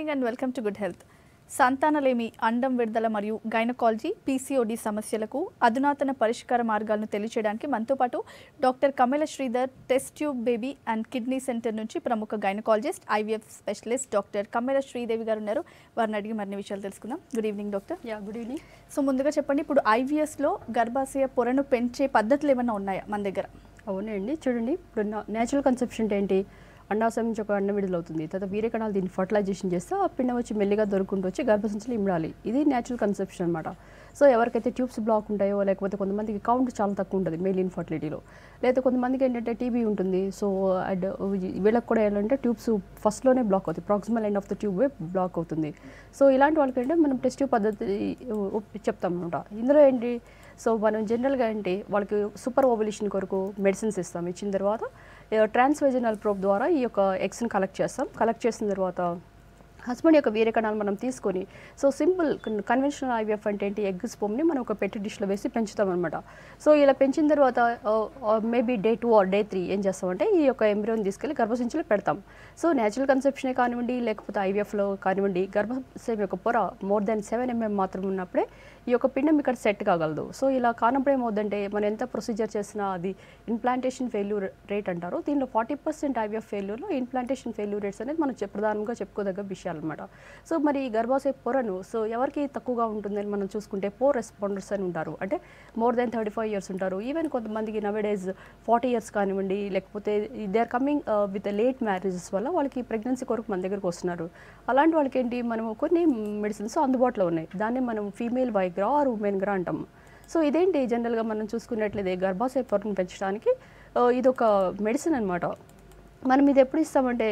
Evening and welcome to good health. సంతానలేమి, అండం విడుదల మరియు గైనకాలజీ, పీసీఓడి సమస్యలకు అధునాతన పరిష్కార మార్గాలను తెలియచేయడానికి మనతో పాటు doctor Kamela Sridhar test tube baby and kidney centre నుంచి ప్రముఖ gynaecologist, IVF specialist doctor Kamela Sridevi గారు ఉన్నారు. వారిని అడిగి మరిన్ని విషయాలు తెలుసుకుందాం. Good evening doctor. Good evening. So ముందుగా చెప్పండి, ఇప్పుడు ఐవీఎస్లో గర్భాశయ పొరను పెంచే పద్ధతులు ఏమైనా ఉన్నాయా మన దగ్గర? అవునండి, చూడండి, ఇప్పుడు నేచురల్ కన్సెప్షన్ అంటే అండాశయం నుంచి ఒక అండం విడుదలవుతుంది. తర్వాత వీర్య కణాలు దీన్ని ఫర్టిలైజేషన్ చేస్తే ఆ పిండం వచ్చి మెల్లిగా దొరుకుంటూ వచ్చి గర్భసంచిలో ఇమ్మడాలి. ఇది నేచురల్ కన్సెప్షన్ అనమాట. సో ఎవరికైతే ట్యూబ్స్ బ్లాక్ ఉంటాయో, లేకపోతే కొంతమందికి కౌంట్ చాలా తక్కువ ఉంటుంది మెయిల్ ఇన్ఫర్టిలిటీలో, లేదా కొంతమందికి ఏంటంటే టీబీ ఉంటుంది. సో వీళ్ళకి కూడా ఏంటంటే ట్యూబ్స్ ఫస్ట్లోనే బ్లాక్ అవుతాయి, proximal end of the tube block అవుతుంది. సో ఇలాంటి వాళ్ళకి ఏంటంటే మనం టెస్ట్ ట్యూబ్ పద్ధతి చెప్తాం అనమాట. ఇందులో ఏంటి, సో మనం జనరల్గా ఏంటి వాళ్ళకి సూపర్ ఓవల్యూషన్ కొరకు మెడిసిన్స్ ఇస్తాం. ఇచ్చిన తర్వాత ట్రాన్స్వెజనల్ ప్రోబ్ ద్వారా ఈ యొక్క ఎగ్స్ని కలెక్ట్ చేస్తాం. కలెక్ట్ చేసిన తర్వాత హస్బెండ్ యొక్క వీర్య కణాలు మనం తీసుకొని, సో సింపుల్ కన్వెన్షనల్ ఐవీఎఫ్ అంటే ఏంటి, ఎగ్ స్పోమ్ని మనం ఒక పెట్టి డిష్లో వేసి పెంచుతాం అనమాట. సో ఇలా పెంచిన తర్వాత మేబీ డే 2 ఆర్ డే 3 ఏం చేస్తామంటే ఈ యొక్క ఎంబ్రియోని తీసుకెళ్ళి గర్భసంచిలో పెడతాం. సో నేచురల్ కన్సెప్షనే కానివ్వండి, లేకపోతే ఐవీఎఫ్లో కానివ్వండి, గర్భాశయం యొక్క పొర మోర్ దాన్ 7 mm మాత్రం ఉన్నప్పుడే ఈ యొక్క పిండం ఇక్కడ సెట్ కాగలదు. సో ఇలా కానప్పుడు ఏమవుతుందంటే మనం ఎంత ప్రొసీజర్ చేసినా అది ఇన్ప్లాంటేషన్ ఫెయిల్యూర్ రేట్ అంటారు. దీనిలో 40% ఐవీఎఫ్ ఫెయిల్యూర్లో ఇన్ప్లాంటేషన్ ఫెయిల్యూర్ రేట్స్ అనేది మనం ప్రధానంగా చెప్పుకోదగ్గ విషయాలు అనమాట. సో మరి ఈ గర్భాశయ పొరను సో ఎవరికి తక్కువగా ఉంటుందని మనం చూసుకుంటే పోర్ రెస్పాండర్స్ అని ఉంటారు. అంటే మోర్ దాన్ 35 years ఉంటారు. ఈవెన్ కొంతమందికి నవేడేస్ 40 years కానివ్వండి, లేకపోతే they are coming with late marriages వల్ల వాళ్ళకి ప్రెగ్నెన్సీ కొరకు మన దగ్గరకు వస్తున్నారు. అలాంటి వాళ్ళకి ఏంటి, మనం కొన్ని మెడిసిన్స్ అందుబాటులో ఉన్నాయి. దాన్ని మనం ఫీమేల్ వైగ్రా ఆర్ ఉమెన్గ్రా అంటాము. సో ఇదేంటి, జనరల్గా మనం చూసుకున్నట్లయితే గర్భాశయ పొరను పెంచడానికి ఇదొక మెడిసిన్ అనమాట. మనం ఇది ఎప్పుడు ఇస్తామంటే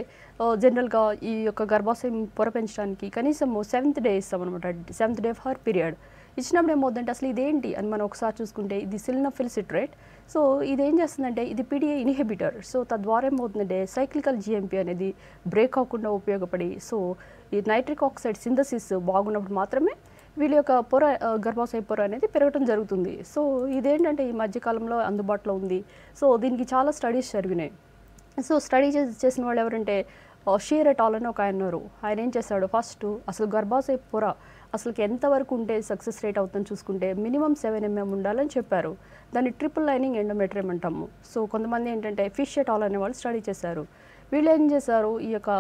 జనరల్గా ఈ యొక్క గర్భాశయం పొర పెంచడానికి కనీసం 7th day ఇస్తామన్నమాట. 7th day for period ఇచ్చినప్పుడు ఏమవుతుందంటే అసలు ఇదేంటి అని మనం ఒకసారి చూసుకుంటే ఇది సిలినోఫిల్ సిట్రేట్. సో ఇది ఏం చేస్తుందంటే ఇది పీడిఏ ఇన్హిబిటర్. సో తద్వారా ఏమవుతుందంటే సైక్లికల్ జిఎంపీ అనేది బ్రేక్ అవ్వకుండా ఉపయోగపడి, సో ఈ నైట్రిక్ ఆక్సైడ్ సింథసిస్ బాగున్నప్పుడు మాత్రమే వీళ్ళ యొక్క పొర గర్భాశయ పొర అనేది పెరగడం జరుగుతుంది. సో ఇదేంటంటే ఈ మధ్యకాలంలో అందుబాటులో ఉంది. సో దీనికి చాలా స్టడీస్ జరిగినాయి. సో స్టడీ చేసిన వాళ్ళు ఎవరంటే షీర్ ఎట్ ఆల్ అని ఒక ఆయన ఉన్నారు. ఆయన ఏం చేశాడు, ఫస్ట్ అసలు గర్భాశయ పొర అసలుకి ఎంతవరకు ఉంటే సక్సెస్ రేట్ అవుతుందని చూసుకుంటే మినిమం 7 mm ఉండాలని చెప్పారు. దాన్ని ట్రిపుల్ లైనింగ్ ఎండోమెట్రియం అంటాము. సో కొంతమంది ఏంటంటే ఫిష్ ఎట్ ఆల్ అనే వాళ్ళు స్టడీ చేశారు. వీళ్ళు ఏం చేశారు, ఈ యొక్క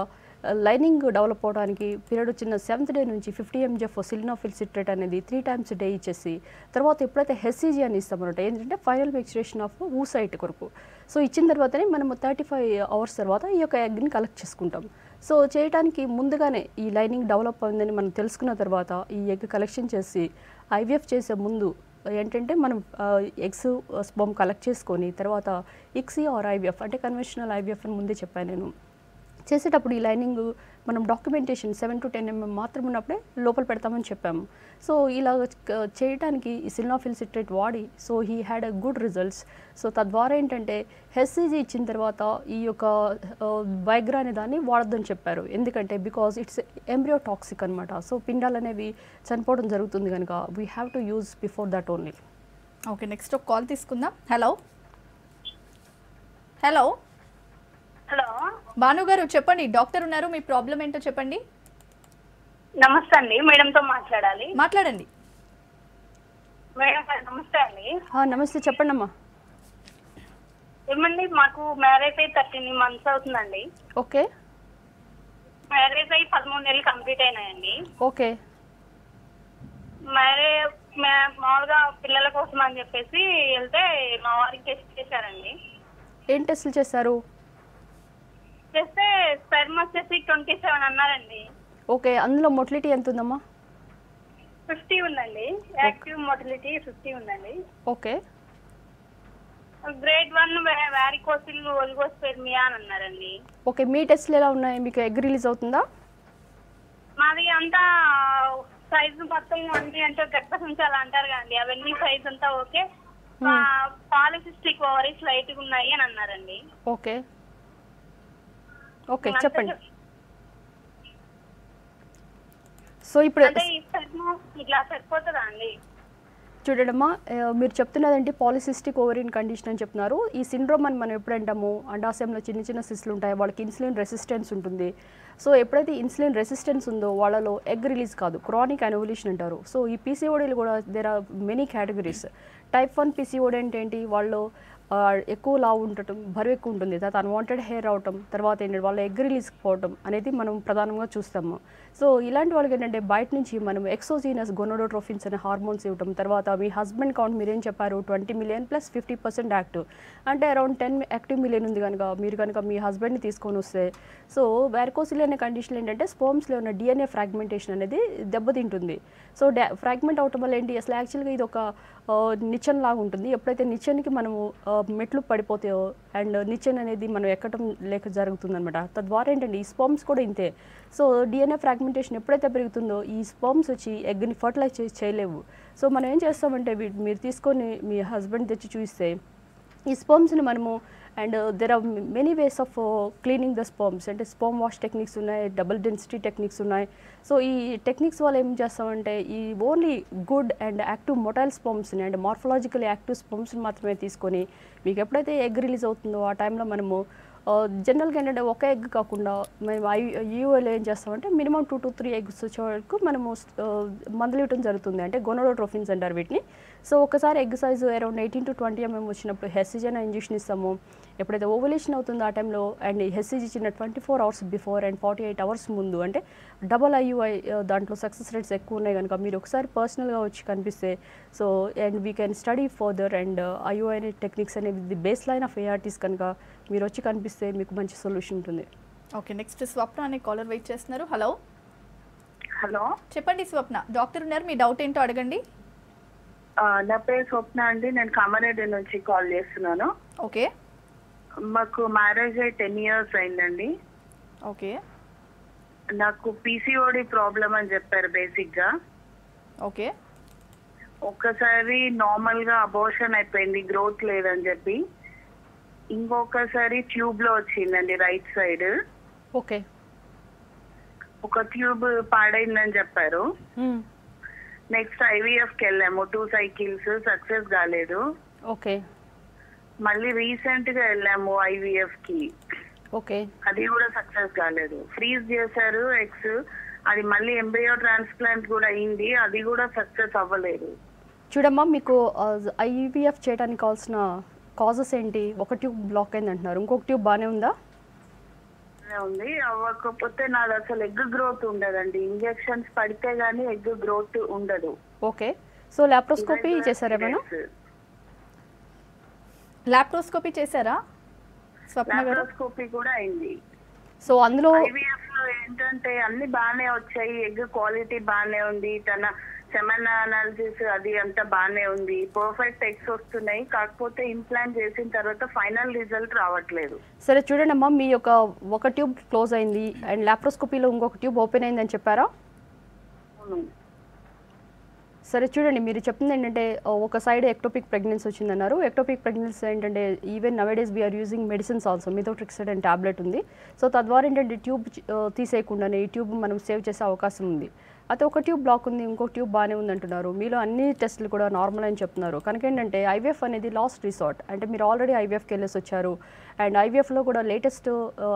లైనింగ్ డెవలప్ అవడానికి పీరియడ్ వచ్చిన 7th day నుంచి 50 mg సిలినోఫిల్ సిట్రేట్ అనేది 3 times a day ఇచ్చేసి, తర్వాత ఎప్పుడైతే హెచ్సిజీ అని ఇస్తామన్నమాట, ఏంటంటే ఫైనల్ మెచ్యురేషన్ ఆఫ్ ఊసైట్ కొరకు. సో ఇచ్చిన తర్వాతనే మనము 35 hours తర్వాత ఈ యొక్క ఎగ్ని కలెక్ట్ చేసుకుంటాం. సో చేయడానికి ముందుగానే ఈ లైనింగ్ డెవలప్ అయిందని మనం తెలుసుకున్న తర్వాత ఈ ఎగ్ కలెక్షన్ చేసి ఐవీఎఫ్ చేసే ముందు ఏంటంటే మనం ఎగ్స్ స్పర్మ్ కలెక్ట్ చేసుకొని తర్వాత ఇక్సీ ఆర్ ఐవీఎఫ్ అంటే కన్వెన్షనల్ ఐవీఎఫ్ అని ముందే చెప్పాను నేను. చేసేటప్పుడు ఈ లైనింగ్ మనం డాక్యుమెంటేషన్ 7 to 10 mm మాత్రం ఉన్నప్పుడే లోపల పెడతామని చెప్పాము. సో ఇలా చేయడానికి ఈ సిలినోఫిల్ సిట్రేట్ వాడి so he had a good results. So తద్వారా ఏంటంటే హెచ్సిజీ ఇచ్చిన తర్వాత ఈ యొక్క వైగ్రా అనే దాన్ని వాడొద్దని చెప్పారు. ఎందుకంటే బికాజ్ ఇట్స్ ఎంబ్రియో టాక్సిక్ అనమాట. సో పిండాలు అనేవి చనిపోవడం జరుగుతుంది కనుక we have to use before that only. Okay, next ఒక కాల్ తీసుకుందాం. హలో హలో హలో, భాను గారు చెప్పండి, డాక్టర్ ఉన్నారు, మీ ప్రాబ్లం ఏంటో చెప్పండి. నమస్తే అండి, మేడంతో మాట్లాడాలి. మాట్లాడండి మేడం నమస్తే అండి. నమస్తే, చెప్పండి అమ్మా. ఏమండి, మాకు మ్యారేజ్ అయ్యి 13 months అవుతుందండి. ఓకే, మ్యారేజ్ అయ్యి 13 నెలలు కంప్లీట్ అయినాయండి. ఓకే. మామూలుగా పిల్లల కోసం అని చెప్పేసి వెళ్తే మా వారికి టెస్ట్ చేశారండి. ఏం టెస్టులు చేశారు? చేస్తే స్పెర్మ్ వచ్చేసి 27 అన్నారండి. ఓకే, అందులో మొటిలిటీ ఎంత ఉందమ్మా? 50 ఉందండి. యాక్టివ్ మొటిలిటీ 50 ఉందండి. ఓకే. గ్రేడ్ 1 వారికోసిల్ ఓలిగోస్పెర్మియా అని అన్నారండి. ఓకే, మీ టెస్ట్లు ఎలా ఉన్నాయి? మీకు ఎగ్ రిలీజ్ అవుతుందా? మాది అంతా సైజు మొత్తం ఉంది అంటే గర్భసంచి అలా అంటారు కదండి, అవన్నీ సైజ్ అంతా ఓకే. పాలిసిస్టిక్ ఓవరీస్ లైట్ గా ఉన్నాయి అని అన్నారండి. ఓకే, ఓకే, చెప్పండి. సో ఇప్పుడు ఇట్లా సరిపోతుందా అండి? చూడడమ్మా మీరు చెప్తున్నదేంటి పాలిసిస్టిక్ ఓవరీన్ కండిషన్ అని చెప్తున్నారు. ఈ సిండ్రోమ్ అని మనం ఎప్పుడు అంటాము, అండాశయంలో చిన్న చిన్న సిస్లు ఉంటాయి, వాళ్ళకి ఇన్సులిన్ రెసిస్టెన్స్ ఉంటుంది. సో ఎప్పుడైతే ఇన్సులిన్ రెసిస్టెన్స్ ఉందో వాళ్ళలో ఎగ్ రిలీజ్ కాదు, క్రానిక్ అనోవులేషన్ అంటారు. సో ఈ పీసీఓడీలు కూడా there are many categories. Type 1 PCOD అంటే ఏంటి, వాళ్ళు ఎక్కువ లావు ఉండటం, బరువు ఎక్కువ ఉంటుంది, తర్వాత అన్వాంటెడ్ హెయిర్ అవటం, తర్వాత ఏంటంటే వాళ్ళ ఎగ్ రిలీజ్ పోవటం అనేది మనం ప్రధానంగా చూస్తాము. సో ఇలాంటి వాళ్ళకి ఏంటంటే బయట నుంచి మనం ఎక్సోజీనస్ గొనోడోట్రోఫిన్స్ అనే హార్మోన్స్ ఇవ్వటం, తర్వాత మీ హస్బెండ్ కౌంట్ మీరేం చెప్పారు 20 మిలియన్ ప్లస్ 50% యాక్టివ్, అంటే అరౌండ్ 10 యాక్టివ్ మిలియన్ ఉంది కనుక మీరు కనుక మీ హస్బెండ్ని తీసుకొని వస్తే, సో వారికోసిల్ అనే కండిషన్ ఏంటంటే స్పోమ్స్లో ఉన్న డిఎన్ఏ ఫ్రాగ్మెంటేషన్ అనేది దెబ్బతింటుంది. సో ఫ్రాగ్మెంట్ అవటం వల్ల ఏంటి, అసలు యాక్చువల్గా ఇది ఒక నిచ్చెన లాగా ఉంటుంది. ఎప్పుడైతే నిచ్చెనకి మనము మెట్లు పడిపోతాయో అండ్ నిచ్చెన అనేది మనం ఎక్కడం లేక జరుగుతుందన్నమాట. తద్వారా ఏంటంటే ఈ స్పర్మ్స్ కూడా ఇంతే. సో డిఎన్ఏ ఫ్రాగ్మెంటేషన్ ఎప్పుడైతే పెరుగుతుందో ఈ స్పర్మ్స్ వచ్చి ఎగ్ని ఫర్టిలైజ్ చేయలేవు. సో మనం ఏం చేస్తామంటే మీరు తీసుకొని మీ హస్బెండ్ తెచ్చి చూస్తే ఈ స్పర్మ్స్ని మనము, and there are many ways of cleaning the sperms, అంటే స్పర్మ్ వాష్ టెక్నిక్స్ ఉన్నాయి, డబుల్ డెన్సిటీ టెక్నిక్స్ ఉన్నాయి. సో ఈ టెక్నిక్స్ వల్ల ఏం చేస్తామంటే ఈ only good and active motile స్పర్మ్స్ని అండ్ మార్ఫలాజికల్ యాక్టివ్ స్పర్మ్స్ని మాత్రమే తీసుకొని మీకు ఎప్పుడైతే ఎగ్ రిలీజ్ అవుతుందో ఆ టైంలో మనము జనరల్గా ఏంటంటే ఒక ఎగ్ కాకుండా మేము యూఏలో ఏం చేస్తామంటే మినిమం 2 to 3 ఎగ్స్ వచ్చే వరకు మనము మందులు ఇవ్వడం జరుగుతుంది, అంటే గొనోడోట్రోఫిన్స్ అంటారు వీటిని. సో ఒకసారి egg size around 18 to 20 mm వచ్చినప్పుడు హెస్సిజన్ ఇంజెక్షన్ ఇస్తాము. ఎప్పుడైతే ఓవలేషన్ అవుతుందో ఆ టైంలో అండ్ హెస్సిజ్ ఇచ్చిన 24 hours బిఫోర్ అండ్ 48 hours ముందు, అంటే డబల్ ఐయుఐ దాంట్లో సక్సెస్ రేట్స్ ఎక్కువ ఉన్నాయి కనుక మీరు ఒకసారి పర్సనల్గా వచ్చి కనిపిస్తే, so and we can study further and IUI techniques అనేవి the base line of ARTs కనుక మీరు వచ్చి కనిపిస్తే మీకు మంచి సొల్యూషన్ ఉంటుంది. ఓకే, నెక్స్ట్ స్వప్న అనే కాలర్ వెయిట్ చేస్తున్నారు. హలో హలో, చెప్పండి స్వప్న, డాక్టర్ ఉన్నారు, మీ డౌట్ ఏంటో అడగండి. నా పేరు స్వప్న అండి, నేను కామారెడ్డి నుంచి కాల్ చేస్తున్నాను. ఓకే, మాకు మ్యారేజ్ అయ్యి 10 years అయిందండి. ఓకే నాకు పీసీఓడి ప్రాబ్లం అని చెప్పారు బేసిక్ గా. ఓకే ఒక్కసారి నార్మల్ గా అబోర్షన్ అయిపోయింది, గ్రోత్ లేదని చెప్పి. ఇంకొకసారి ట్యూబ్ లో వచ్చిందండి రైట్ సైడ్. ఓకే, ఒక ట్యూబ్ పాడైందని చెప్పారు. నెక్స్ట్ IVF కి వెళ్ళాము, 2 cycles, సక్సెస్ కాలేదు. ఓకే, మళ్ళీ రీసెంట్ గా వెళ్ళాము IVF కి, ఓకే, అది కూడా సక్సెస్ కాలేదు. ఫ్రీజ్ చేశారు ఎగ్స్, అది మళ్ళీ ఎంబ్రియో ట్రాన్స్ప్లాంట్ కూడా అయింది, అది కూడా సక్సెస్ అవ్వలేదు. చూడమ్మా మీకు IVF చేయడానికి కావాల్సిన కాజెస్ ఏంటి? ఒక ట్యూబ్ బ్లాక్ అయింది అంటున్నారు, ఇంకొక ట్యూబ్ బాగానే ఉందా? ఉంది, అవ్వకపోతే నాది అసలు ఎగ్ గ్రోత్ ఉండదండి, ఇంజెక్షన్స్ పడితే గానీ ఎగ్ గ్రోత్ ఉండదు. ఓకే, సో లాప్రోస్కోపీ చేశారా ఏమైనా? లాప్రోస్కోపీ చేశారా స్వప్న గారు? లాప్రోస్కోపీ కూడా అయింది. సో అందులో IVF లో ఏంటంటే అన్ని బాగానే వచ్చాయి, ఎగ్ క్వాలిటీ బాగానే ఉంది, తన సెమెన్ అనాలిసిస్ అది అంతా బాగానే ఉంది, పర్ఫెక్ట్ ఎగ్స్ వస్తున్నాయి. కాకపోతే ఇంప్లాంట్ చేసిన తర్వాత ఫైనల్ రిజల్ట్ రావట్లేదు. సరే చూడండి అమ్మా, మీ యొక్క ఒక ట్యూబ్ క్లోజ్ అయింది అండ్ లాప్రోస్కోపీలో ఇంకొక ట్యూబ్ ఓపెన్ అయిందని చెప్పారా? అవును. సరే చూడండి, మీరు చెప్తుంది ఏంటంటే ఒక సైడ్ ఎక్టోపిక్ ప్రెగ్నెన్సీ వచ్చిందన్నారు. ఎక్టోపిక్ ప్రెగ్నెన్సీ ఏంటంటే even nowadays we are using medicines also, methotrexate and tablet ఉంది. సో తద్వారా ఏంటంటే ట్యూబ్ తీసేయకుండానే ఈ ట్యూబ్ మనం సేవ్ చేసే అవకాశం ఉంది. అయితే ఒక ట్యూబ్ బ్లాక్ ఉంది, ఇంకొక ట్యూబ్ బాగానే ఉంది అంటున్నారు. మీలో అన్ని టెస్టులు కూడా నార్మల్ అని చెప్తున్నారు. కనుక ఏంటంటే IVF అనేది లాస్ట్ రిసార్ట్, అంటే మీరు ఆల్రెడీ IVFకి వెళ్ళేసి వచ్చారు. అండ్ IVFలో కూడా latest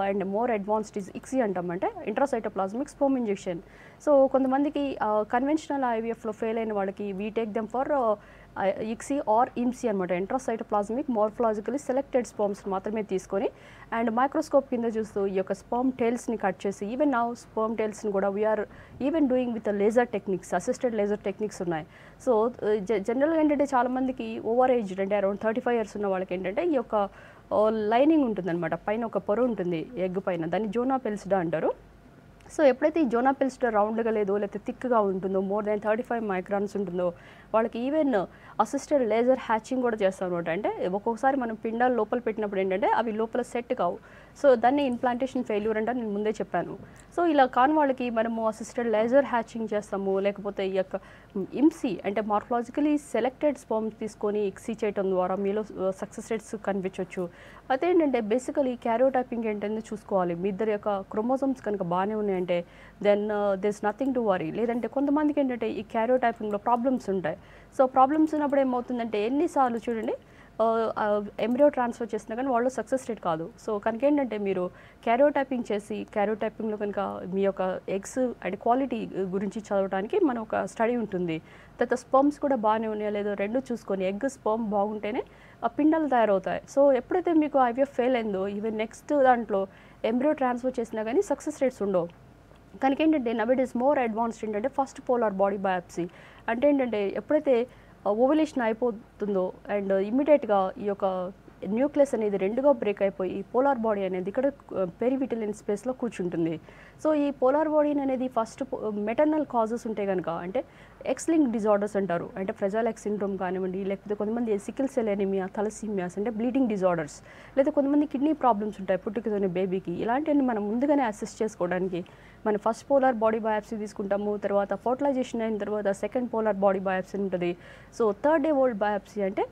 and more advanced is ICSI అంటాం, అంటే ఇంట్రాసైటోప్లాస్మిక్ స్పర్మ్ ఇంజెక్షన్. సో కొంతమందికి కన్వెన్షనల్ IVFలో ఫెయిల్ అయిన వాళ్ళకి we take them for ICSI or IMSI అనమాట, ఇంట్రాసైటోప్లాస్మిక్ మార్ఫలాజికలీ సెలెక్టెడ్ స్పర్మ్స్ మాత్రమే తీసుకొని అండ్ మైక్రోస్కోప్ కింద చూస్తూ ఈ యొక్క స్పర్మ్ టైల్స్ని కట్ చేసి, ఈవెన్ నౌ స్పర్మ్ టైల్స్ని కూడా we are even doing with laser techniques, assisted laser techniques ఉన్నాయి. సో జనరల్గా ఏంటంటే చాలామందికి ఓవర్ ఏజ్డ్ అంటే అరౌండ్ 35 years ఉన్న వాళ్ళకి ఏంటంటే ఈ యొక్క లైనింగ్ ఉంటుందన్నమాట, పైన ఒక పొర ఉంటుంది ఎగ్ పైన, దాన్ని జోనా పెల్స్డా అంటారు. సో ఎప్పుడైతే ఈ జోనా పెల్స్డా రౌండ్గా లేదో లేకపోతే థిక్గా ఉంటుందో, మోర్ దాన్ 35 microns ఉంటుందో, వాళ్ళకి ఈవెన్ అసిస్టెడ్ లేజర్ హ్యాచింగ్ కూడా చేస్తాం అనమాట. అంటే ఒక్కొక్కసారి మనం పిండాలు లోపల పెట్టినప్పుడు ఏంటంటే అవి లోపల సెట్ కావు. సో దాన్ని ఇంప్లాంటేషన్ ఫెయిల్యూర్ అంటే నేను ముందే చెప్పాను. సో ఇలా కాని వాళ్ళకి మనము అసిస్టెడ్ లేజర్ హ్యాచింగ్ చేస్తాము, లేకపోతే ఈ యొక్క ఇమ్సీ అంటే మార్ఫలాజికలీ సెలెక్టెడ్ స్పర్మ్స్ తీసుకొని ఇక్సీ చేయడం ద్వారా మీలో సక్సెస్ రేట్స్ కనిపించవచ్చు. అదేంటంటే బేసికలీ క్యారియోటైపింగ్ ఏంటంటే చూసుకోవాలి. మీ ఇద్దరి యొక్క క్రోమోజోమ్స్ కనుక బాగానే ఉన్నాయంటే then this nothing to worry. లేదంటే కొంతమందికి ఏంటంటే ఈ క్యారియోటైపింగ్లో ప్రాబ్లమ్స్ ఉంటాయి. సో ప్రాబ్లమ్స్ ఉన్నప్పుడు ఏమవుతుందంటే ఎన్నిసార్లు చూడండి ఎంబ్రియో ట్రాన్స్ఫర్ చేసినా కానీ వాళ్ళు సక్సెస్ రేట్ కాదు. సో కనుక ఏంటంటే మీరు క్యారియోటైపింగ్ చేసి క్యారియోటైపింగ్లో కనుక మీ యొక్క ఎగ్స్ అండ్ క్వాలిటీ గురించి చదవడానికి మన ఒక స్టడీ ఉంటుంది. తర్వాత స్పర్మ్స్ కూడా బాగానే ఉన్నాయా లేదో రెండు చూసుకొని ఎగ్ స్పర్మ్ బాగుంటేనే ఆ పిండాలు తయారవుతాయి. సో ఎప్పుడైతే మీకు ఐవీఎఫ్ ఫెయిల్ అయిందో ఈవెన్ నెక్స్ట్ దాంట్లో ఎంబ్రియో ట్రాన్స్ఫర్ చేసినా కానీ సక్సెస్ రేట్స్ ఉండవు. కనుక ఏంటంటే now it is more advanced ఏంటంటే ఫస్ట్ పోలార్ బాడీ బయాప్సీ. అంటే ఏంటంటే ఎప్పుడైతే ఓవల్యూషన్ అయిపోతుందో అండ్ ఇమ్మీడియట్గా ఈ యొక్క న్యూక్లియస్ అనేది రెండుగా బ్రేక్ అయిపోయి పోలార్ బాడీ అనేది ఇక్కడ పెరివిటిలిన్ స్పేస్లో కూర్చుంటుంది. సో ఈ పోలార్ బాడీ అనేది ఫస్ట్ మెటర్నల్ కాజెస్ ఉంటాయి కనుక అంటే ఎక్స్ లింక్ డిజార్డర్స్ అంటారు. అంటే ఫ్రెజైల్ ఎక్స్ సిండ్రోమ్ కానివ్వండి, లేకపోతే కొంతమంది సికిల్ సెల్ ఎనిమియా, థాలసీమియాస్ అంటే బ్లీడింగ్ డిజార్డర్స్, లేదా కొంతమంది కిడ్నీ ప్రాబ్లమ్స్ ఉంటాయి పుట్టుకతోనే బేబీకి. ఇలాంటివన్నీ మనం ముందుగానే అసెస్ చేసుకోవడానికి మనం ఫస్ట్ పోలార్ బాడీ బయాప్సీ తీసుకుంటాము. తర్వాత ఫర్టిలైజేషన్ అయిన తర్వాత సెకండ్ పోలార్ బాడీ బయాప్సీ ఉంటుంది. So third day old biopsy అంటే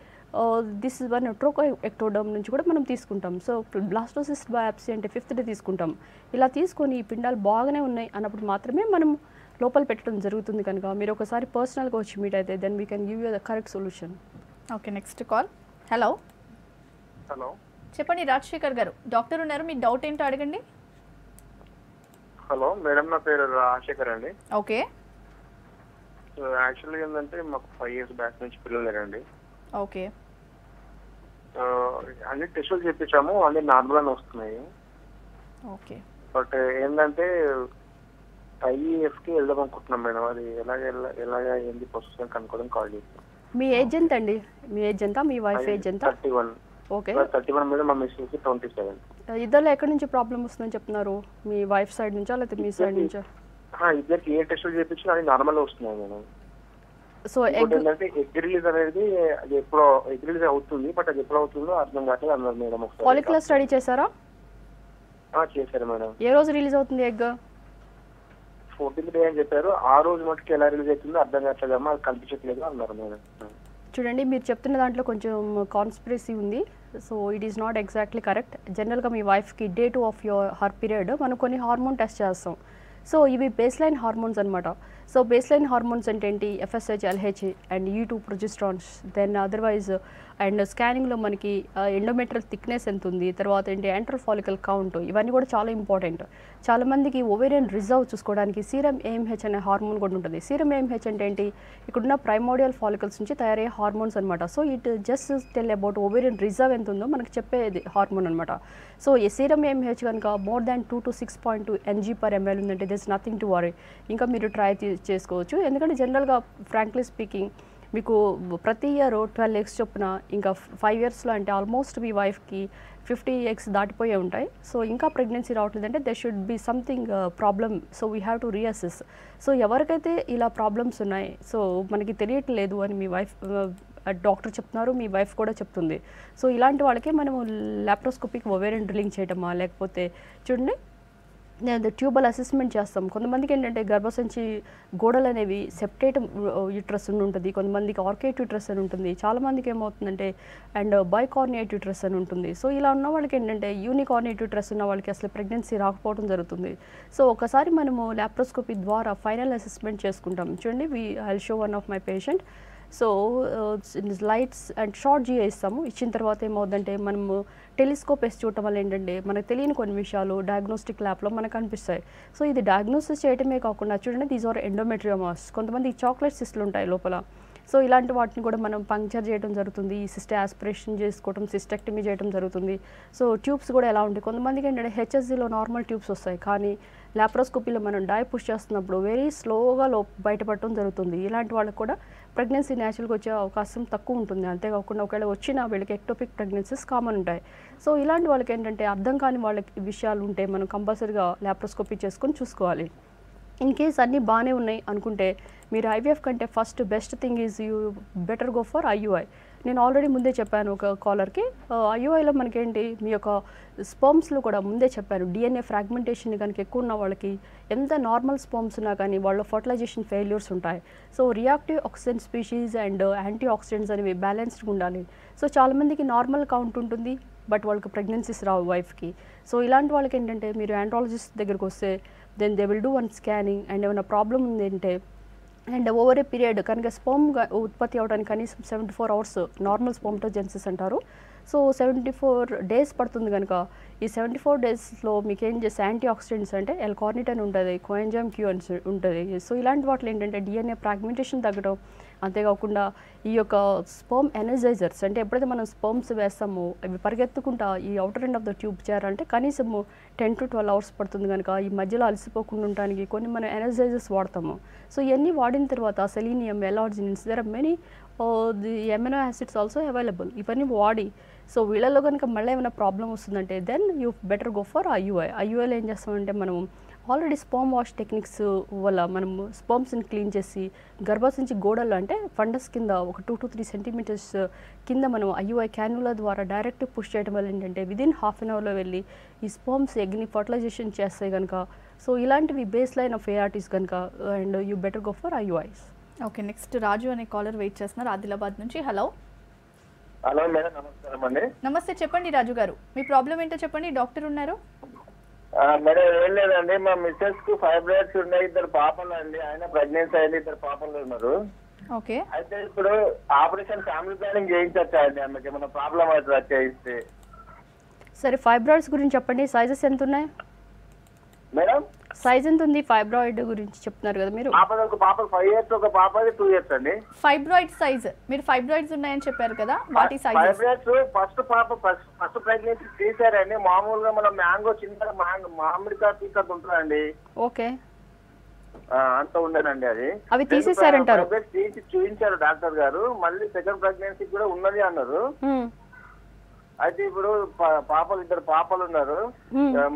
దిస్ ఇస్ వన్ ట్రోకోఎక్టోడర్మ్ నుంచి కూడా మనం తీసుకుంటాం. సో బ్లాస్టోసిస్ట్ బయాప్సీ అంటే 5th డే తీసుకుంటాం. ఇలా తీసుకొని ఈ పిండాలు బాగానే ఉన్నాయి అన్నప్పుడు మాత్రమే మనం లోపల పెట్టడం జరుగుతుంది. కనుక మీరు ఒకసారి పర్సనల్గా వచ్చి మీట్ అయితే then we can give you the correct solution. Okay, next call. Hello hello చెప్పండి రాజశేఖర్ గారు, డాక్టర్ ఉన్నారు, మీ డౌట్ ఏంటో అడగండి. హలో మేడం, నా పేరు రాజశేఖర్ అండి. ఓకే యాక్చువల్గా ఏంటంటే మాకు 5 years బ్యాక్ నుంచి పిల్లలు లేరండి. ఓకే అన్ని టెస్టులు చేయించాము, అన్ని నార్మల్గానే వస్తున్నాయి. ఓకే బట్ ఏంటంటే ఐఈఎఫ్కి వెళ్దాం అనుకుంటున్నాం మేడం. అది ఎలాగ ఎందుకు వస్తుందని కనుక్కోవడం కాల్ చేస్తాం. మీ ఏజ్ ఎంత అండి? మీ ఏజ్ ఎంత? మీ వైఫ్ ఏజ్ ఎంత? 31. ఓకే 31 మేడం, మా మిస్సెస్ 27. ఇద్దరు ఎక్కడి నుంచి ప్రాబ్లం వస్తుందని చెప్తున్నారు? మీ వైఫ్ సైడ్ నుంచా లేకపోతే మీ సైడ్ నుంచా? ఇద్దరికి ఏ టెస్టులు చేయించినా అది నార్మల్గా వస్తున్నాయి మేడం. సో ఏంటంటే ఎగ్ రిలీజ్ అనేది అది ఎప్పుడో ఎగ్ రిలీజ్ అవుతుంది, బట్ అది ఎప్పుడు అవుతుందో అర్థం కావట్లేదు అన్నారు మేడం. ఫాలిక్యులర్ స్టడీ చేశారా? చేశారు మేడం. ఏ రోజు రిలీజ్ అవుతుంది ఎగ్? 14th డే అని చెప్పారు. ఆ రోజు మటుకు ఎలా రిలీజ్ అవుతుందో అర్థం కావట్లేదమ్మా, అది కనిపించట్లేదు అన్నారు మేడం. చూడండి, మీరు చెప్తున్న దాంట్లో కొంచెం కాన్స్పిరసీ ఉంది. So it is not exactly correct. జనరల్గా మీ వైఫ్కి డే 2 ఆఫ్ హర్ పీరియడ్ మనం కొన్ని హార్మోన్ టెస్ట్ చేస్తాం. సో ఇవి బేస్ లైన్ హార్మోన్స్ అనమాట. సో బేస్ లైన్ హార్మోన్స్ అంటే ఏంటి? FSH, LH and E2 progesterones. Then otherwise and స్కానింగ్లో మనకి ఎండోమెట్రియల్ థిక్నెస్ ఎంత ఉంది, తర్వాత ఏంటి యాంట్రల్ ఫాలికల్ కౌంట్, ఇవన్నీ కూడా చాలా ఇంపార్టెంట్. చాలామందికి ఓవేరియన్ రిజర్వ్ చూసుకోవడానికి సీరం AMH అనే హార్మోన్ కూడా ఉంటుంది. సీరం AMH అంటే ఏంటి? ఇక్కడున్న ప్రైమోడియల్ ఫాలికల్స్ నుంచి తయారయ్యే హార్మోన్స్ అనమాట. So it just tell about ovarian reserve ఎంత ఉందో మనకు చెప్పేది హార్మోన్ అనమాట. సో ఈ సీరం AMH కనుక more than 2 to 6.2 mg/ml ఉందంటే దిస్ నథింగ్ టు వరీ. ఇంకా మీరు ట్రై చేసుకోవచ్చు. ఎందుకంటే జనరల్గా ఫ్రాంక్లీ స్పీకింగ్ మీకు ప్రతి ఇయర్ 12 eggs చొప్పున ఇంకా 5 yearsలో అంటే ఆల్మోస్ట్ మీ వైఫ్కి 50 eggs దాటిపోయే ఉంటాయి. సో ఇంకా ప్రెగ్నెన్సీ రావట్లేదంటే they should be something problem. So we have to reassess. So ఎవరికైతే ఇలా ప్రాబ్లమ్స్ ఉన్నాయి, సో మనకి తెలియట్లేదు అని మీ వైఫ్ డాక్టర్ చెప్తున్నారు, మీ వైఫ్ కూడా చెప్తుంది. సో ఇలాంటి వాళ్ళకి మనము లాప్రోస్కోపిక్ ఓవేరియన్ డ్రిల్లింగ్ చేయటమా, లేకపోతే చూడండి ట్యూబల్ అసెస్మెంట్ చేస్తాం. కొంతమందికి ఏంటంటే గర్భసంచి గోడలు అనేవి సెప్టేట్ యూట్రస్ అని ఉంటుంది, కొంతమందికి ఆర్కేట్ యూట్రస్ అని ఉంటుంది, చాలామందికి ఏమవుతుందంటే అండ్ బైకార్నియేట్ యూట్రస్ అని ఉంటుంది. సో ఇలా ఉన్న వాళ్ళకి ఏంటంటే యూనికార్నియేట్ యూట్రస్ ఉన్న వాళ్ళకి అసలు ప్రెగ్నెన్సీ రాకపోవడం జరుగుతుంది. సో ఒకసారి మనము లాప్రోస్కోపీ ద్వారా ఫైనల్ అసెస్మెంట్ చేసుకుంటాం. చూడండి, I show one of my patient. So lights and short జియో ఇస్తాము. ఇచ్చిన తర్వాత ఏమవుతుందంటే మనము టెలిస్కోప్ వేసి చూడటం వల్ల ఏంటంటే మనకు తెలియని కొన్ని విషయాలు డయాగ్నోస్టిక్ ల్యాబ్లో మనకు కనిపిస్తాయి. సో ఇది డయాగ్నోసిస్ చేయటమే కాకుండా చూడండి, దీస్ ఆర్ ఎండోమెట్రియోమాస్. కొంతమంది చాక్లెట్ సిస్ట్లు ఉంటాయి లోపల. సో ఇలాంటి వాటిని కూడా మనం పంక్చర్ చేయడం జరుగుతుంది, సిస్ట్ ఆస్పిరేషన్ చేసుకోవడం, సిస్టెక్టమీ చేయడం జరుగుతుంది. సో ట్యూబ్స్ కూడా ఎలా ఉంటాయి, కొంతమందికి ఏంటంటే HSGలో నార్మల్ ట్యూబ్స్ వస్తాయి, కానీ లాప్రోస్కోపీలో మనం డై పుష్ చేస్తున్నప్పుడు వెరీ స్లోగా బయటపడటం జరుగుతుంది. ఇలాంటి వాళ్ళకి కూడా ప్రెగ్నెన్సీ న్యాచురల్గా వచ్చే అవకాశం తక్కువ ఉంటుంది. అంతేకాకుండా ఒకవేళ వచ్చినా వీళ్ళకి ఎక్టోపిక్ ప్రెగ్నెన్సీస్ కామన్ ఉంటాయి. సో ఇలాంటి వాళ్ళకి ఏంటంటే అర్థం కాని వాళ్ళకి విషయాలు ఉంటే మనం కంపల్సరీగా లాప్రోస్కోపీ చేసుకొని చూసుకోవాలి. ఇన్ కేస్ అన్నీ బాగానే ఉన్నాయి అనుకుంటే మీరు IVF కంటే first best thing is you better go for IUI. నేను ఆల్రెడీ ముందే చెప్పాను ఒక కాలర్కి, ఐయుఐలో మనకేంటి మీ యొక్క స్పర్మ్స్లో కూడా ముందే చెప్పాను, డిఎన్ఏ ఫ్రాగ్మెంటేషన్ కనుక ఎక్కువ ఉన్న వాళ్ళకి ఎంత నార్మల్ స్పర్మ్స్ ఉన్నా కానీ వాళ్ళ ఫర్టిలైజేషన్ ఫెయిల్యూర్స్ ఉంటాయి. So reactive oxidant species and antioxidants అనేవి బ్యాలెన్స్డ్గా ఉండాలి. సో చాలామందికి నార్మల్ కౌంట్ ఉంటుంది, బట్ వాళ్ళకి ప్రెగ్నెన్సీస్ రావు వైఫ్కి. సో ఇలాంటి వాళ్ళకి ఏంటంటే మీరు ఆండ్రాలజిస్ట్ దగ్గరికి వస్తే then they will do one scanning, and ఏమైనా ప్రాబ్లం ఉంది అంటే అండ్ ఓవర్ ఏ పీరియడ్ కనుక స్పర్మ్ ఉత్పత్తి అవడానికి కనీసం 74 hours నార్మల్ స్పర్మటోజెన్సిస్ అంటారు. సో 74 days పడుతుంది కనుక ఈ 74 daysలో మీకు ఏం చేస్తే యాంటీ ఆక్సిడెంట్స్ అంటే ఎల్కార్నిటన్ ఉంటుంది, కోఎంజైమ్ క్యూ అని ఉంటుంది. సో ఇలాంటి వాటిలో ఏంటంటే డిఎన్ఏ ఫ్రాగ్మెంటేషన్ తగ్గడం, అంతేకాకుండా ఈ యొక్క స్పర్మ్ ఎనర్జైజర్స్ అంటే ఎప్పుడైతే మనం స్పర్మ్స్ వేస్తామో అవి పరిగెత్తుకుంటా ఈ outer end of the tube చేరాలంటే కనీసము 10 to 12 hours పడుతుంది కనుక ఈ మధ్యలో అలసిపోకుండా ఉండడానికి కొన్ని మనం ఎనర్జైజర్స్ వాడతాము. సో ఇవన్నీ వాడిన తర్వాత selenium, L arginines, there are many the amino acids also available. ఇవన్నీ వాడి సో వీళ్ళలో కనుక మళ్ళీ ఏమైనా ప్రాబ్లం వస్తుందంటే then you better go for IUI. ఐయుఐలో ఏం చేస్తామంటే మనం ఆల్రెడీ స్పర్మ్ వాష్ టెక్నిక్స్ వల్ల మనం స్పర్మ్స్ని క్లీన్ చేసి గర్భాశయ గోడలు అంటే ఫండస్ కింద ఒక 2 to 3 centimeters కింద మనం ఐయుఐ క్యాన్యులా ద్వారా డైరెక్ట్ పుష్ చేయడం వల్ల ఏంటంటే విదిన్ ½ an hourలో వెళ్ళి ఈ స్పర్మ్స్ ఎగ్ని ఫర్టిలైజేషన్ చేస్తాయి కనుక సో ఇలాంటివి బేస్ లైన్ ఆఫ్ ఏఆర్టీస్ కనుక and you better go for IUIs. Okay, next Raju అనే కాలర్ వెయిట్ చేస్తున్నారు ఆదిలాబాద్ నుంచి. హలో హలో మేడం, నమస్కారం అండి. నమస్తే, చెప్పండి రాజు గారు, మీ ప్రాబ్లం ఏంటో చెప్పండి, డాక్టర్ ఉన్నారు. మేడం ఏం లేదండి, మా మిస్సెస్ కు ఫైబ్రాయిడ్స్ ఉన్నాయి, 2 పాపలు అండి. ఆయన ప్రెగ్నెన్సీ అయింది, 2 పాపలు ఉన్నారు. ఓకే, అయితే ఇప్పుడు ఆపరేషన్ ఫ్యామిలీ ప్లానింగ్ చేయించచ్చా అండి? ఆమెకి ఏమైనా ప్రాబ్లం అవుతుందా చేయిస్తే? సరే, ఫైబ్రాయిడ్స్ గురించి చెప్పండి, సైజెస్ ఎంత ఉన్నాయి మేడం? సైజ్ ఎంత ఉంది? ఫైబ్రాయిడ్ గురించి చెప్తున్నారు కదా మీరు. ఒక పాప 5 years, ఒక పాపది 2 years అండి. ఫైబ్రాయిడ్ సైజ్, మీరు ఫైబ్రాయిడ్స్ ఉన్నాయని చెప్పారు కదా, వాటి సైజ్? ఫైబ్రాయిడ్స్ ఫస్ట్ పాప ఫస్ట్ ప్రెగ్నెన్సీ తీసారండి. మామూలుగా మన మ్యాంగో చిన్న మామిడికాయ తీసేది ఉంటుందండి. ఓకే, అంత ఉండేనండి. అది అవి తీసేసారంటారు? చూపించారు డాక్టర్ గారు. మళ్ళీ సెకండ్ ప్రెగ్నెన్సీ కూడా ఉన్నది అన్నారు. అయితే ఇప్పుడు పాపలు 2 పాపలు ఉన్నారు.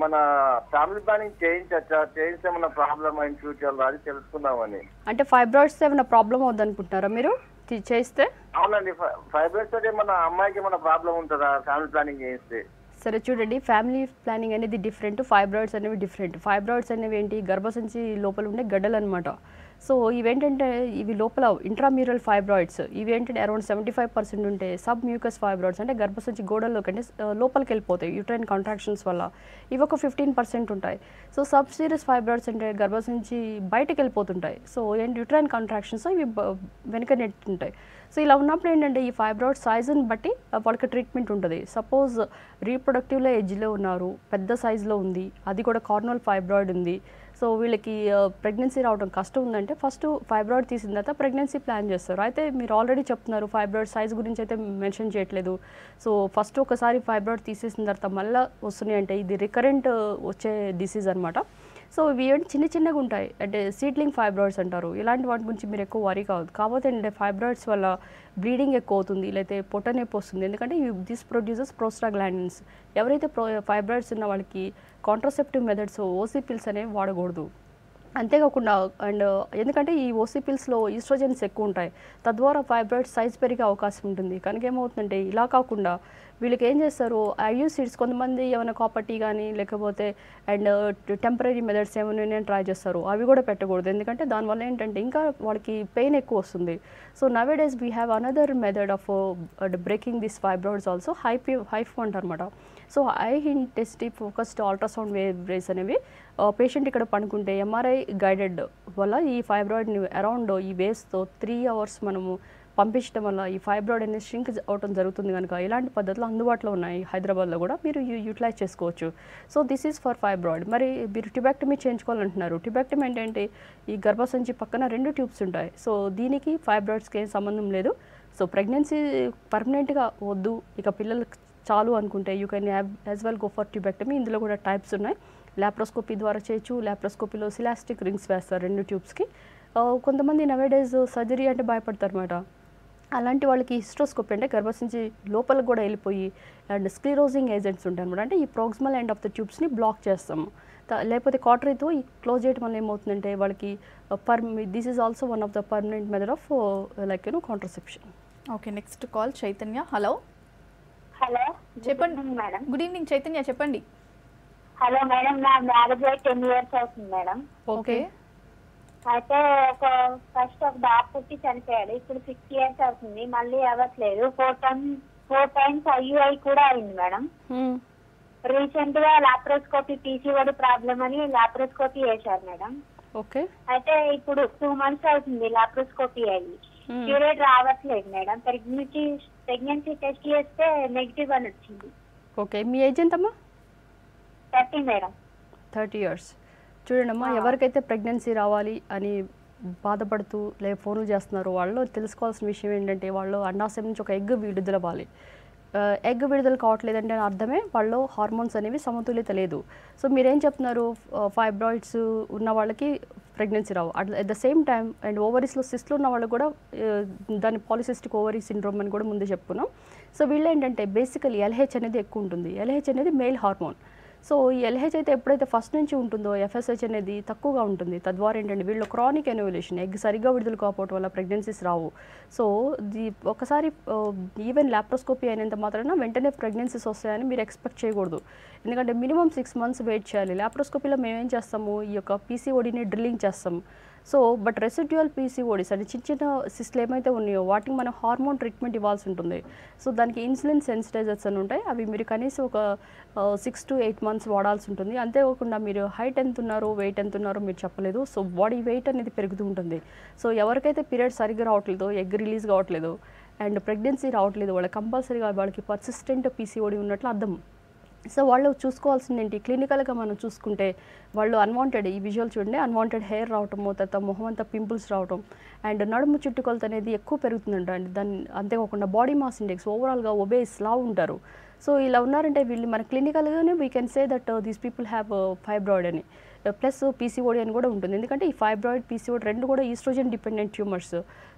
మన ఫ్యామిలీ ప్లానింగ్ చేయించచ్చా? చేయిస్తే ఏమన్నా ప్రాబ్లమ్ అయిన ఫ్యూచర్ లో అది తెలుసుకుందామని. అంటే ఫైబ్రాయిడ్స్ ఏమైనా ప్రాబ్లం అవుద్ది అనుకుంటున్నారా మీరు చేస్తే? అవునండి, ఫైబ్రాయిడ్స్ తోటి మన అమ్మాయికి ఏమైనా ప్రాబ్లం ఉంటుందా ఫ్యామిలీ ప్లానింగ్ చేయిస్తే? సరే చూడండి, ఫ్యామిలీ ప్లానింగ్ అనేది డిఫరెంట్, ఫైబ్రాయిడ్స్ అనేవి డిఫరెంట్. ఫైబ్రాయిడ్స్ అనేవి ఏంటి, గర్భసంచి లోపల ఉండే గడ్డలు అనమాట. సో ఇవేంటంటే ఇవి లోపల ఇంట్రామ్యూరల్ ఫైబ్రాయిడ్స్, ఇవి ఏంటంటే అరౌండ్ 75% ఉంటే సబ్ మ్యూకస్ ఫైబ్రాయిడ్స్ అంటే గర్భసంచి గోడల్లోకి అంటే లోపలికి వెళ్ళిపోతాయి యూట్రైన్ కాంట్రాక్షన్స్ వల్ల, ఇవి ఒక 15% ఉంటాయి. సో సబ్ సీరియస్ ఫైబ్రాయిడ్స్ అంటే గర్భసంచి బయటకు వెళ్ళిపోతుంటాయి. సో ఏంటి యూట్రైన్ కాంట్రాక్షన్స్ ఇవి వెనక నెట్టుంటాయి. సో ఇలా ఉన్నప్పుడు ఏంటంటే ఈ ఫైబ్రాయిడ్ సైజుని బట్టి వాళ్ళకి ట్రీట్మెంట్ ఉంటుంది. సపోజ్ రీప్రొడక్టివ్లో ఏజ్లో ఉన్నారు, పెద్ద సైజులో ఉంది, అది కూడా కార్నల్ ఫైబ్రాయిడ్ ఉంది, సో వీళ్ళకి ప్రెగ్నెన్సీ రావడం కష్టం ఉందంటే ఫస్ట్ ఫైబ్రాయిడ్ తీసిన తర్వాత ప్రెగ్నెన్సీ ప్లాన్ చేస్తారు. అయితే మీరు ఆల్రెడీ చెప్తున్నారు ఫైబ్రాయిడ్ సైజ్ గురించి అయితే మెన్షన్ చేయట్లేదు. సో ఫస్ట్ ఒకసారి ఫైబ్రాయిడ్ తీసేసిన తర్వాత మళ్ళీ వస్తున్నాయి అంటే ఇది రికరెంట్ వచ్చే డిసీజ్ అనమాట. సో ఇవి చిన్న చిన్నగా ఉంటాయి అంటే సీడ్లింగ్ ఫైబ్రాయిడ్స్ అంటారు. ఇలాంటి వాటి గురించి మీరు ఎక్కువ వరీ కావద్దు. కాకపోతే ఏంటంటే ఫైబ్రాయిడ్స్ వల్ల బ్లీడింగ్ ఎక్కువ అవుతుంది, లేకపోతే పొట్ట నొప్పి వస్తుంది. ఎందుకంటే దిస్ ప్రొడ్యూసెస్ ప్రోస్టాగ్లాండిన్స్. ఎవరైతే ఫైబ్రాయిడ్స్ ఉన్న వాళ్ళకి కాంట్రాసెప్టివ్ మెథడ్స్ ఓసీ పిల్స్ అనేవి వాడకూడదు. అంతేకాకుండా అండ్ ఎందుకంటే ఈ ఓసీ పిల్స్లో ఈస్ట్రోజన్స్ ఎక్కువ ఉంటాయి, తద్వారా ఫైబ్రాయిడ్ సైజ్ పెరిగే అవకాశం ఉంటుంది. కనుక ఏమవుతుందంటే ఇలా కాకుండా వీళ్ళకి ఏం చేస్తారు, ఐయూ సీడ్స్ కొంతమంది ఏమైనా కాపర్ టీ కానీ లేకపోతే అండ్ టెంపరీ మెథడ్స్ ఏమైనా ట్రై చేస్తారు, అవి కూడా పెట్టకూడదు. ఎందుకంటే దానివల్ల ఏంటంటే ఇంకా వాళ్ళకి పెయిన్ ఎక్కువ వస్తుంది. So nowadays we have another method of breaking this fibroids also HIFU అంటారనమాట. So high intensity focused ultrasound waves అనేవి పేషెంట్ ఇక్కడ పనుకుంటే ఎంఆర్ఐ గైడెడ్ వల్ల ఈ ఫైబ్రాయిడ్ని అరౌండ్ ఈ వేవ్స్తో 3 hours మనము పంపించడం వల్ల ఈ ఫైబ్రాయిడ్ అనేది ష్రింక్ అవటం జరుగుతుంది. కనుక ఇలాంటి పద్ధతులు అందుబాటులో ఉన్నాయి హైదరాబాద్లో కూడా, మీరు యూటిలైజ్ చేసుకోవచ్చు. So this is for fibroid. మరి మీరు ట్యూబెక్టమీ చేయించుకోవాలంటున్నారు. ట్యూబెక్టమీ ఏంటంటే ఈ గర్భసంచి పక్కన 2 ట్యూబ్స్ ఉంటాయి. సో దీనికి ఫైబ్రాయిడ్స్కి ఏం సంబంధం లేదు. సో ప్రెగ్నెన్సీ పర్మనెంట్గా వద్దు, ఇక పిల్లలు చాలు అనుకుంటే you can as well go for tubectomy. ఇందులో కూడా టైప్స్ ఉన్నాయి. ల్యాప్రోస్కోపీ ద్వారా చేయొచ్చు. ల్యాప్రోస్కోపీలో సిలాస్టిక్ రింగ్స్ వేస్తారు 2 ట్యూబ్స్కి. కొంతమంది నవేడేస్ సర్జరీ అంటే భయపడతారు అనమాట. అలాంటి వాళ్ళకి హిస్ట్రోస్కోపీ అంటే గర్భసంచి లోపలికి కూడా వెళ్ళిపోయి అండ్ స్క్లీరోజింగ్ ఏజెంట్స్ ఉంటాయి అనమాట. అంటే ఈ ప్రోక్సిమల్ ఎండ్ ఆఫ్ ద ట్యూబ్స్ని బ్లాక్ చేస్తాము. లేకపోతే కాటరీతో ఈ క్లోజ్ చేయడం వల్ల ఏమవుతుందంటే వాళ్ళకి this is also one of the permanent method of contraception. Okay, next call Chaitanya. Hello hello చెప్పండి మేడం. గుడ్ ఈవినింగ్ చైతన్య, చెప్పండి. హలో మేడం, నా మ్యారేజ్ అయి 10 years అవుతుంది మేడం. ఓకే అయితే ఫస్ట్ ఒక బాబు పుట్టి చనిపోయాడు. ఇప్పుడు 6 years అవుతుంది, మళ్ళీ అవ్వట్లేదు. 4 times IUI కూడా అయింది మేడం. రీసెంట్ గా లాప్రోస్కోపీ పీసీఓడి ప్రాబ్లం అని లాప్రోస్కోపీ చేశారు మేడం. ఓకే. అయితే ఇప్పుడు 2 months అవుతుంది లాప్రోస్కోపీ అయ్యి. పీరియడ్ రావట్లేదు మేడం. ప్రెగ్నెన్సీ టెస్ట్ చేస్తే నెగిటివ్ అని వచ్చింది. ఓకే, మీ ఏజ్ ఎంతమ్మా? 30 మేడం. 30 years. చూడండమ్మా, ఎవరికైతే ప్రెగ్నెన్సీ రావాలి అని బాధపడుతూ ఫోన్లు చేస్తున్నారో వాళ్ళు తెలుసుకోవాల్సిన విషయం ఏంటంటే వాళ్ళు అండాశయం నుంచి ఒక ఎగ్ విడుదలవ్వాలి. ఎగ్ విడుదల కావట్లేదంటే అర్థమే వాళ్ళు హార్మోన్స్ అనేవి సమతుల్యత లేదు. సో మీరేం చెప్తున్నారు, ఫైబ్రాయిడ్స్ ఉన్న వాళ్ళకి ప్రెగ్నెన్సీ రావు. At the same time and ఓవరీస్లో సిస్ట్లు ఉన్న వాళ్ళకి కూడా దాన్ని పాలిసిస్టిక్ ఓవరీ సిండ్రోమ్ అని కూడా ముందే చెప్పుకున్నాం. సో వీళ్ళు ఏంటంటే బేసికలీ LH అనేది ఎక్కువ ఉంటుంది. LH అనేది మేల్ హార్మోన్. సో ఈ LH అయితే ఎప్పుడైతే ఫస్ట్ నుంచి ఉంటుందో FSH అనేది తక్కువగా ఉంటుంది. తద్వారా ఏంటంటే వీళ్ళు క్రానిక్ ఎన్యులేషన్, ఎగ్ సరిగ్గా విడుదల కాకపోవడం వల్ల ప్రెగ్నెన్సీస్ రావు. సో ఒకసారి ఈవెన్ లాప్రోస్కోపీ అయినంత మాత్రాన వెంటనే ప్రెగ్నెన్సీస్ వస్తాయని మీరు ఎక్స్పెక్ట్ చేయకూడదు. ఎందుకంటే మినిమం 6 months వెయిట్ చేయాలి. లాప్రోస్కోపీలో మేమేం చేస్తాము, ఈ యొక్క PCODని డ్రిల్లింగ్ చేస్తాము. సో బట్ రెసిడ్యువల్ PCODs అంటే చిన్న చిన్న సిస్ట్లు ఏమైతే ఉన్నాయో వాటికి మనం హార్మోన్ ట్రీట్మెంట్ ఇవ్వాల్సి ఉంటుంది. సో దానికి ఇన్సులిన్ సెన్సిటైజర్స్ అని ఉంటాయి. అవి మీరు కనీసం ఒక 6 to 8 months వాడాల్సి ఉంటుంది. అంతేకాకుండా మీరు హైట్ ఎంత ఉన్నారో వెయిట్ ఎంత ఉన్నారో మీరు చెప్పలేదు. సో బాడీ వెయిట్ అనేది పెరుగుతూ ఉంటుంది. సో ఎవరికైతే పీరియడ్ సరిగ్గా రావట్లేదో, ఎగ్ రిలీజ్ కావట్లేదు అండ్ ప్రెగ్నెన్సీ రావట్లేదు, వాళ్ళకి కంపల్సరీగా వాళ్ళకి పర్సిస్టెంట్ PCOD ఉన్నట్లు అర్థం. సో వాళ్ళు చూసుకోవాల్సింది ఏంటి, క్లినికల్గా మనం చూసుకుంటే వాళ్ళు అన్వాంటెడ్, ఈ విజువల్ చూడండి, అన్వాంటెడ్ హెయిర్ రావటము, తర్వాత మొహం అంతా పింపుల్స్ రావటం అండ్ నడుము చుట్టుకొలత అనేది ఎక్కువ పెరుగుతుందంట. అండ్ దాన్ని అంతేకాకుండా బాడీ మాస్ ఇండెక్స్ ఓవరాల్గా ఒబేస్ లా ఉంటారు. సో ఇలా ఉన్నారంటే వీళ్ళు మన క్లినికల్గానే we can say that these people have fibroid అని ప్లస్ PCOD అని కూడా ఉంటుంది. ఎందుకంటే ఈ ఫైబ్రాయిడ్ PCOD రెండు కూడా ఈస్ట్రోజన్ డిపెండెంట్ ట్యూమర్స్.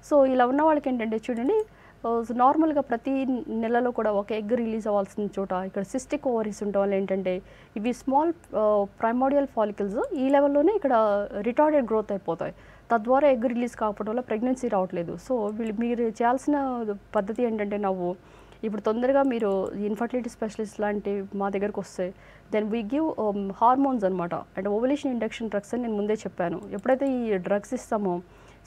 సో ఇలా ఉన్న వాళ్ళకి ఏంటంటే చూడండి, నార్మల్గా ప్రతి నెలలో కూడా ఒక ఎగ్ రిలీజ్ అవ్వాల్సిన చోట ఇక్కడ సిస్టిక్ ఓవరీస్ ఉండడం వల్ల ఏంటంటే ఇవి స్మాల్ ప్రైమోడియల్ ఫాలికల్స్ ఈ లెవెల్లోనే ఇక్కడ రిటార్డెడ్ గ్రోత్ అయిపోతాయి. తద్వారా ఎగ్ రిలీజ్ కాకపోవడం వల్ల ప్రెగ్నెన్సీ రావట్లేదు. సో మీరు చేయాల్సిన పద్ధతి ఏంటంటే ఇప్పుడు తొందరగా మీరు ఇన్ఫర్టిలిటీ స్పెషలిస్ట్ లాంటి మా దగ్గరకు వస్తే దెన్ వీ గివ్ హార్మోన్స్ అనమాట. అంటే ఓవల్యూషన్ ఇండక్షన్ డ్రగ్స్ అని నేను ముందే చెప్పాను. ఎప్పుడైతే ఈ డ్రగ్స్ ఇస్తామో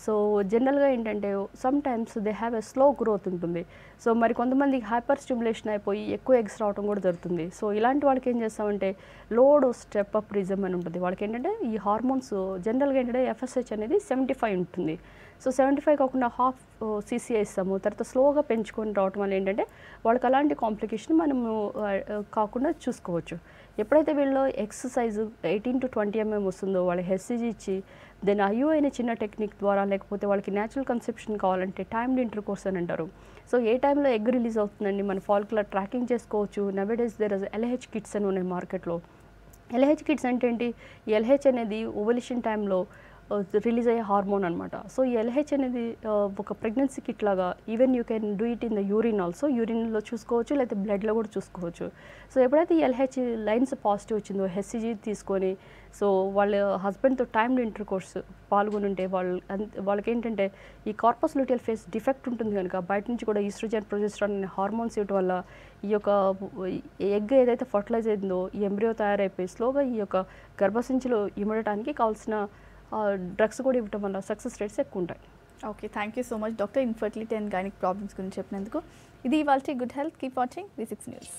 సో జనరల్గా ఏంటంటే some times they have a slow growth ఉంటుంది. సో మరి కొంతమందికి హైపర్ స్టిమ్యులేషన్ అయిపోయి ఎక్కువ ఎగ్స్ రావడం కూడా జరుగుతుంది. సో ఇలాంటి వాళ్ళకి ఏం చేస్తామంటే లోడ్ స్టెప్ అప్ రిజమ్ అని ఉంటుంది. వాళ్ళకి ఏంటంటే ఈ హార్మోన్స్ జనరల్గా ఏంటంటే FSH అనేది 75 ఉంటుంది. సో 75 కాకుండా హాఫ్ CCI ఇస్తాము. తర్వాత స్లోగా పెంచుకొని రావడం వల్ల ఏంటంటే వాళ్ళకి అలాంటి కాంప్లికేషన్ మనము కాకుండా చూసుకోవచ్చు. ఎప్పుడైతే వీళ్ళు ఎక్సర్సైజ్ 18 to 20 mm వస్తుందో వాళ్ళకి HCG ఇచ్చి దెన్ IUI అనే చిన్న టెక్నిక్ ద్వారా లేకపోతే వాళ్ళకి న్యాచురల్ కన్సెప్షన్ కావాలంటే టైమ్డ్ ఇంటర్కోర్స్ అని అంటారు. సో ఏ టైంలో ఎగ్ రిలీజ్ అవుతుందండి మన ఫాలిక్యులర్ ట్రాకింగ్ చేసుకోవచ్చు. Nowadays there is LH kits అని ఉన్నాయి మార్కెట్లో. LH కిట్స్ అంటే ఏంటి, ఈ LH అనేది ఓవల్యూషన్ టైంలో రిలీజ్ అయ్యే హార్మోన్ అనమాట. సో ఈ LH అనేది ఒక ప్రెగ్నెన్సీ కిట్ లాగా even you can do it in the urine also, యూరిన్లో చూసుకోవచ్చు లేకపోతే బ్లడ్లో కూడా చూసుకోవచ్చు. సో ఎప్పుడైతే ఈ LH లైన్స్ పాజిటివ్ వచ్చిందో HCG తీసుకొని సో వాళ్ళ హస్బెండ్తో టైమ్డ్ ఇంటర్కోర్స్ పాల్గొని ఉంటే వాళ్ళకి ఏంటంటే ఈ కార్పస్ లూటియల్ ఫేస్ డిఫెక్ట్ ఉంటుంది కనుక బయట నుంచి కూడా ఈస్ట్రోజన్ ప్రొజెస్ట్రాన్ అనే హార్మోన్స్ ఇవ్వడం వల్ల ఈ యొక్క ఎగ్ ఏదైతే ఫర్టిలైజ్ అయిందో ఈ ఎంబ్రియో తయారైపోయి స్లోగా ఈ యొక్క గర్భసంచిలో ఇమడటానికి కావాల్సిన డ్రగ్స్ కూడా ఇవ్వడం వల్ల సక్సెస్ రేట్స్ ఎక్కువ ఉంటాయి. Okay, thank you so much doctor, infertility and gynaec problems గురించి చెప్పినందుకు. ఇది ఇవాల్టి good health. Keep watching V6 News.